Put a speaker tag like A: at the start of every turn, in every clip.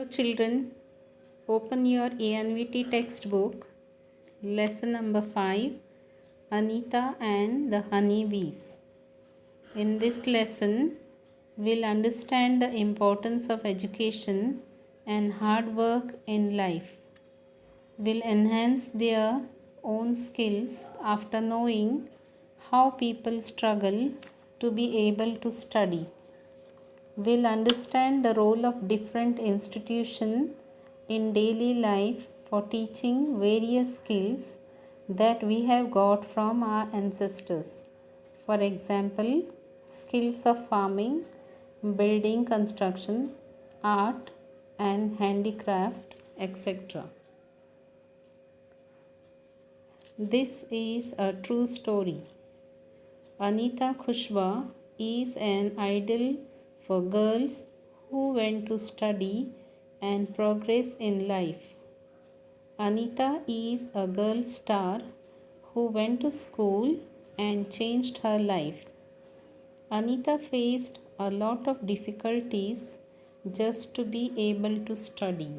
A: Hello children, open your ANVT textbook, lesson number 5, Anita and the Honeybees. In this lesson, we'll understand the importance of education and hard work in life. We'll enhance their own skills after knowing how people struggle to be able to study. We'll understand the role of different institutions in daily life for teaching various skills that we have got from our ancestors. For example, skills of farming, building construction, art and handicraft, etc. This is a true story. Anita Khushwa is an idol for girls who went to study and progress in life. Anita is a girl star who went to school and changed her life. Anita faced a lot of difficulties just to be able to study.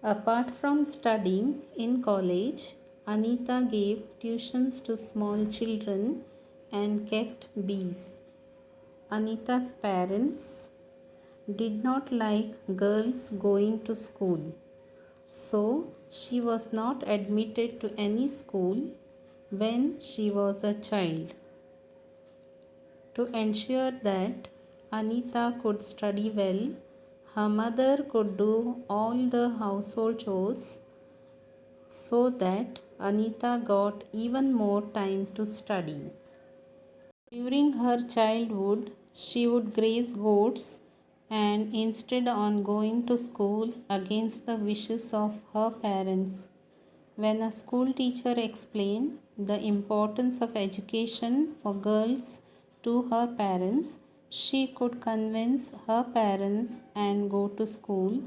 A: Apart from studying in college, Anita gave tuitions to small children and kept bees. Anita's parents did not like girls going to school, so she was not admitted to any school when she was a child. To ensure that Anita could study well, her mother could do all the household chores so that Anita got even more time to study. During her childhood, she would graze goats and instead on going to school against the wishes of her parents. When a school teacher explained the importance of education for girls to her parents, she could convince her parents and go to school.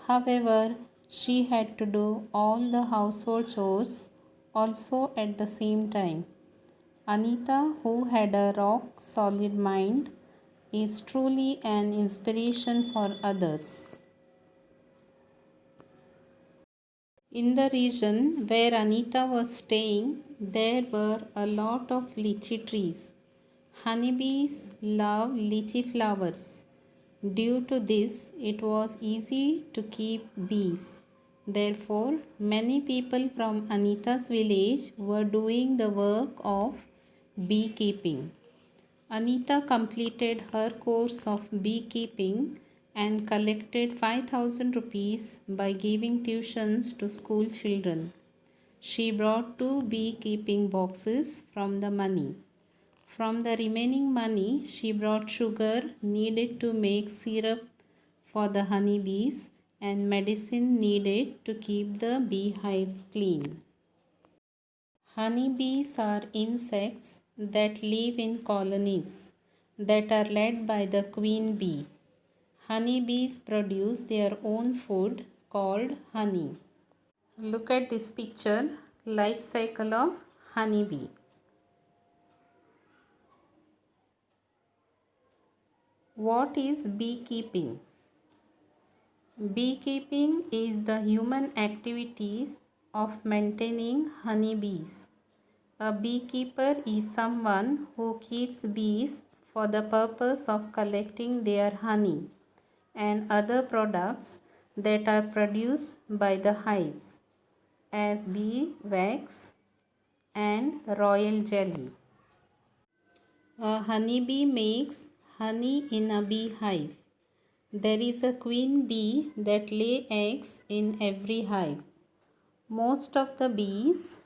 A: However, she had to do all the household chores also at the same time. Anita, who had a rock solid mind, is truly an inspiration for others. In the region where Anita was staying, there were a lot of lychee trees. Honeybees love lychee flowers. Due to this, it was easy to keep bees. Therefore, many people from Anita's village were doing the work of beekeeping. Anita completed her course of beekeeping and collected 5,000 rupees by giving tuitions to school children. She brought 2 beekeeping boxes from the money. From the remaining money, she brought sugar needed to make syrup for the honeybees and medicine needed to keep the beehives clean. Honeybees are insects that live in colonies that are led by the queen bee. Honeybees produce their own food called honey. Look at this picture, life cycle of honeybee. What is beekeeping? Beekeeping is the human activities of maintaining honeybees. A beekeeper is someone who keeps bees for the purpose of collecting their honey and other products that are produced by the hives, as bee wax and royal jelly. A honeybee makes honey in a beehive. There is a queen bee that lay eggs in every hive. Most of the bees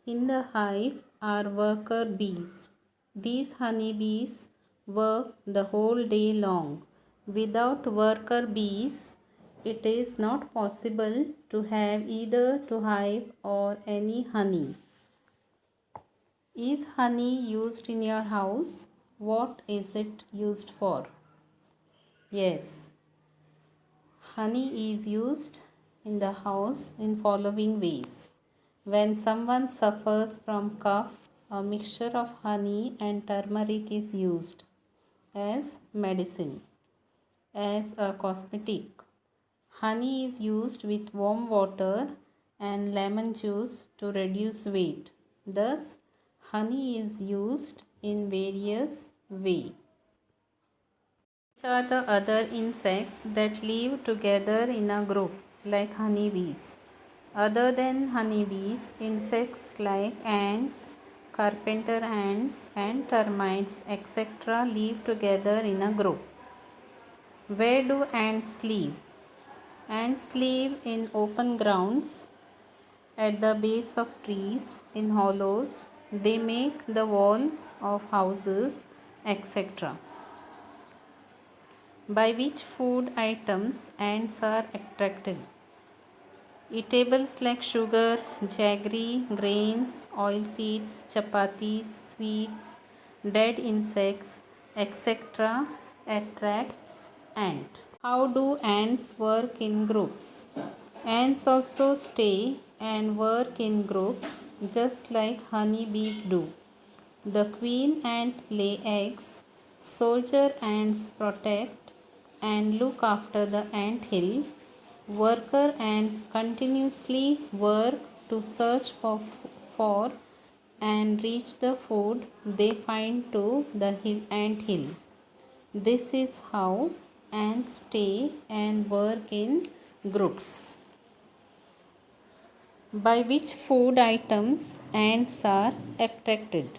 A: in the hive are worker bees. These honeybees work the whole day long. Without worker bees, it is not possible to have either to hive or any honey. Is honey used in your house? What is it used for? Yes, honey is used in the house in following ways. When someone suffers from cough, a mixture of honey and turmeric is used. as medicine, as a cosmetic. Honey is used with warm water and lemon juice to reduce weight. Thus, honey is used in various ways. Which are the other insects that live together in a group like honeybees? Other than honeybees, insects like ants, carpenter ants, and termites, etc., live together in a group. Where do ants live? Ants live in open grounds, at the base of trees, in hollows. They make the walls of houses, etc. By which food items ants are attracted? Eatables like sugar, jaggery, grains, oilseeds, chapatis, sweets, dead insects, etc. attracts ant. How do ants work in groups? Ants also stay and work in groups just like honeybees do. The queen ant lay eggs, soldier ants protect and look after the ant hill. Worker ants continuously work to search for and reach the food they find to the ant hill. This is how ants stay and work in groups. By which food items ants are attracted?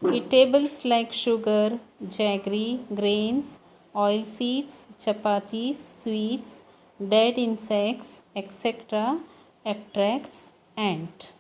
A: Eatables like sugar, jaggery, grains, oilseeds, chapatis, sweets, dead insects, etc. attracts ant.